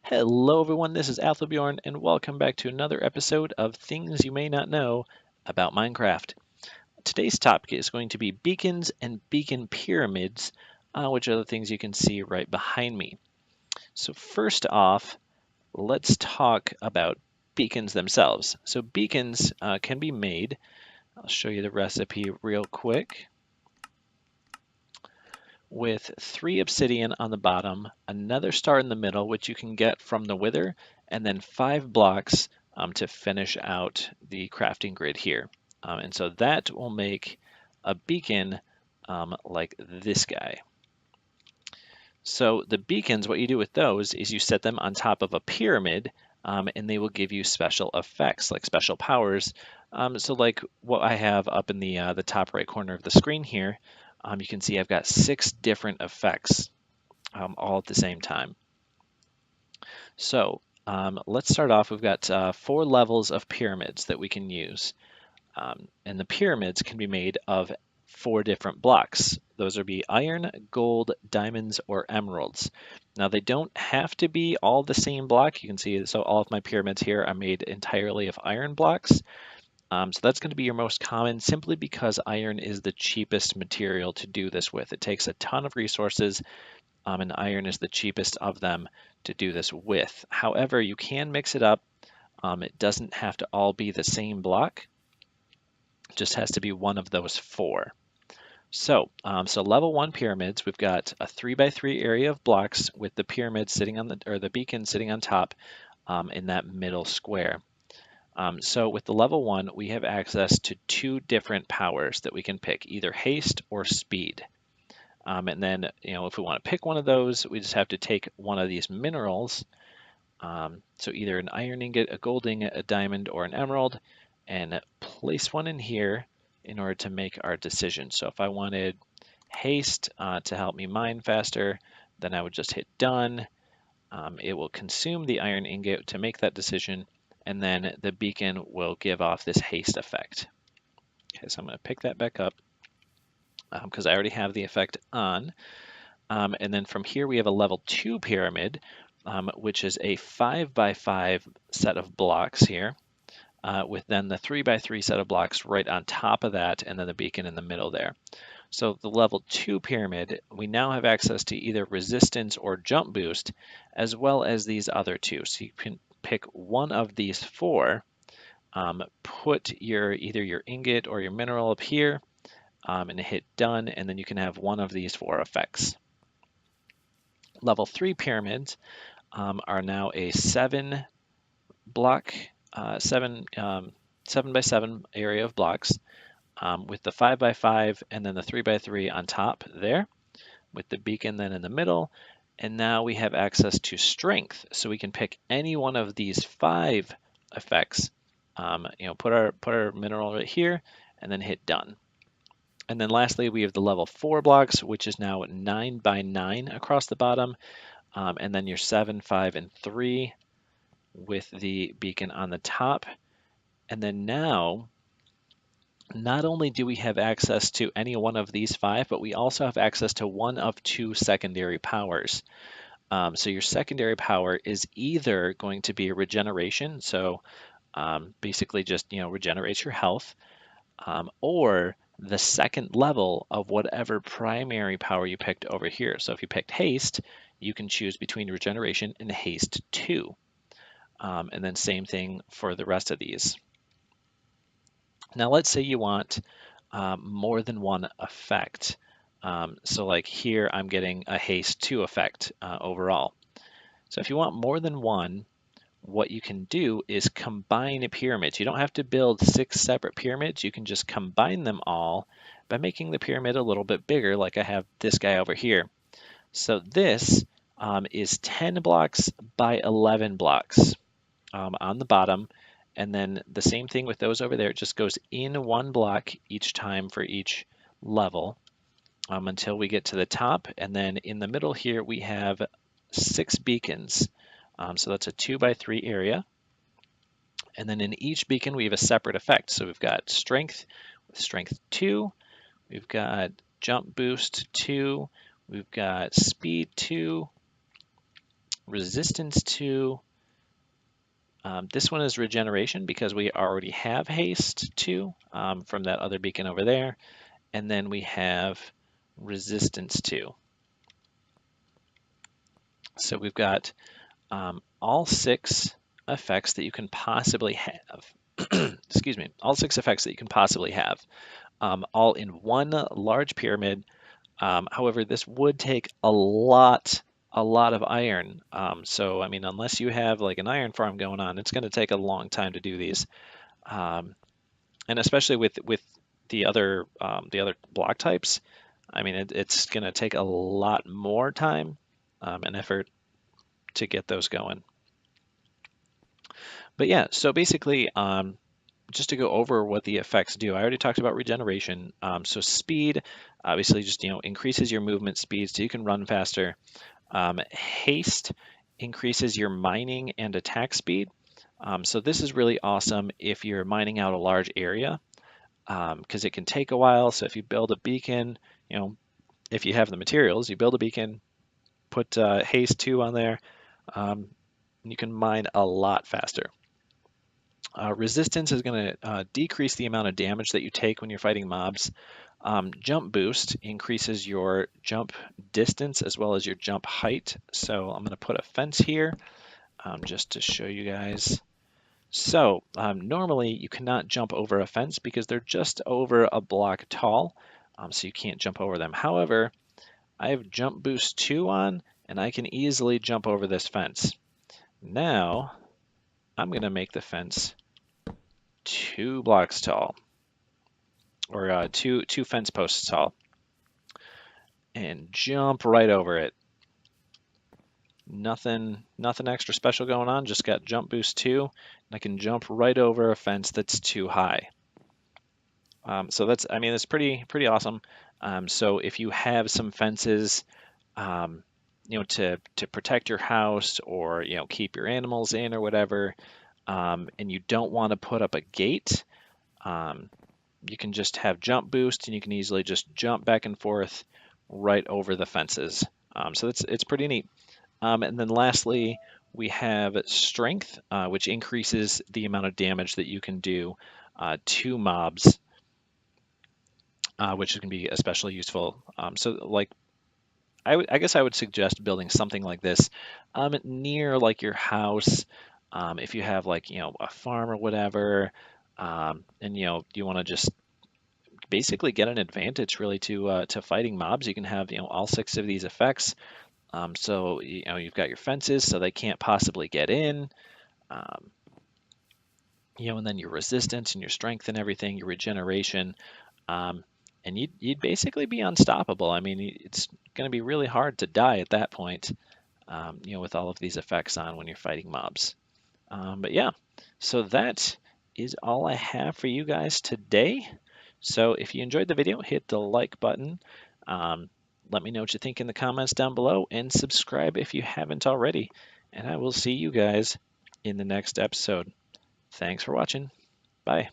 Hello everyone, this is Athalbjorn and welcome back to another episode of Things You May Not Know About Minecraft. Today's topic is going to be beacons and beacon pyramids, which are the things you can see right behind me. So first off, let's talk about beacons themselves. So beacons can be made. I'll show you the recipe real quick. With 3 obsidian on the bottom, another star in the middle, which you can get from the wither, and then 5 blocks to finish out the crafting grid here. And so that will make a beacon like this guy. So the beacons, what you do with those is you set them on top of a pyramid, and they will give you special effects, like special powers. So like what I have up in the top right corner of the screen here, you can see I've got 6 different effects all at the same time. So let's start off. We've got 4 levels of pyramids that we can use. And the pyramids can be made of 4 different blocks. Those would be iron, gold, diamonds, or emeralds. Now they don't have to be all the same block. You can see, so all of my pyramids here are made entirely of iron blocks. So that's going to be your most common simply because iron is the cheapest material to do this with. It takes a ton of resources, and iron is the cheapest of them to do this with. However, you can mix it up. It doesn't have to all be the same block. It just has to be one of those 4. So level 1 pyramids, we've got a 3x3 area of blocks with the pyramid sitting on the beacon sitting on top in that middle square. So with the level 1, we have access to 2 different powers that we can pick, either haste or speed. And then, if we want to pick one of those, we just have to take one of these minerals. So either an iron ingot, a gold ingot, a diamond, or an emerald, and place one in here in order to make our decision. So if I wanted haste to help me mine faster, then I would just hit done. It will consume the iron ingot to make that decision, and then the beacon will give off this haste effect. Okay, so I'm going to pick that back up because I already have the effect on. And then from here we have a level 2 pyramid, which is a 5x5 set of blocks here, with then the 3x3 set of blocks right on top of that, and then the beacon in the middle there. So the level 2 pyramid, we now have access to either resistance or jump boost, as well as these other 2. So you can pick one of these 4, put either your ingot or your mineral up here, and hit done, and then you can have one of these 4 effects. Level 3 pyramids are now a 7 block, 7x7 area of blocks, with the 5x5 and then the 3x3 on top there, with the beacon then in the middle. And now we have access to strength, so we can pick any one of these 5 effects. Put our mineral right here, and then hit done. And then lastly, we have the level 4 blocks, which is now 9x9 across the bottom, and then your 7, 5, and 3 with the beacon on the top. And then now, not only do we have access to any one of these 5, but we also have access to one of 2 secondary powers. So your secondary power is either going to be regeneration, so basically just regenerates your health, or the second level of whatever primary power you picked over here. So if you picked haste, you can choose between regeneration and haste 2. And then same thing for the rest of these. Now let's say you want more than one effect. So like here I'm getting a haste 2 effect overall. So if you want more than one, what you can do is combine pyramids. You don't have to build 6 separate pyramids. You can just combine them all by making the pyramid a little bit bigger, like I have this guy over here. So this is 10 blocks by 11 blocks on the bottom. And then the same thing with those over there. It just goes in 1 block each time for each level until we get to the top. And then in the middle here, we have 6 beacons. So that's a 2x3 area. And then in each beacon, we have a separate effect. So we've got strength with strength 2. We've got jump boost 2. We've got speed 2. resistance 2. This one is regeneration because we already have haste 2 from that other beacon over there. And then we have resistance 2. So we've got all 6 effects that you can possibly have. Excuse me, all 6 effects that you can possibly have, all in one large pyramid. However, this would take a lot of iron. So, I mean, unless you have like an iron farm going on, it's going to take a long time to do these. And especially with the other block types, I mean, it's going to take a lot more time and effort to get those going. But yeah, so basically, just to go over what the effects do, I already talked about regeneration. So speed, obviously, just increases your movement speed so you can run faster. Haste increases your mining and attack speed. So this is really awesome if you're mining out a large area, because it can take a while. So if you build a beacon, if you have the materials, you build a beacon, put haste 2 on there, you can mine a lot faster. Resistance is going to decrease the amount of damage that you take when you're fighting mobs. Jump boost increases your jump distance as well as your jump height. So I'm going to put a fence here just to show you guys. So normally you cannot jump over a fence because they're just over a block tall, so you can't jump over them. However, I have jump boost 2 on, and I can easily jump over this fence. Now I'm going to make the fence 2 blocks tall, or two fence posts tall, and jump right over it. Nothing extra special going on, just got jump boost 2, and I can jump right over a fence that's too high. So that's pretty awesome. So if you have some fences, to protect your house, or keep your animals in or whatever, and you don't want to put up a gate, you can just have jump boost, and you can easily just jump back and forth right over the fences. So it's pretty neat. And then lastly, we have strength, which increases the amount of damage that you can do to mobs, which can be especially useful. So like, I guess I would suggest building something like this near like your house, if you have like a farm or whatever, and you want to just basically get an advantage really to fighting mobs. You can have all 6 of these effects. So you've got your fences, so they can't possibly get in. Um, and then your resistance and your strength and everything, your regeneration, and you'd basically be unstoppable. I mean, it's going to be really hard to die at that point, with all of these effects on when you're fighting mobs. But yeah, so that is all I have for you guys today. So if you enjoyed the video, hit the like button. Let me know what you think in the comments down below, and subscribe if you haven't already. And I will see you guys in the next episode. Thanks for watching. Bye.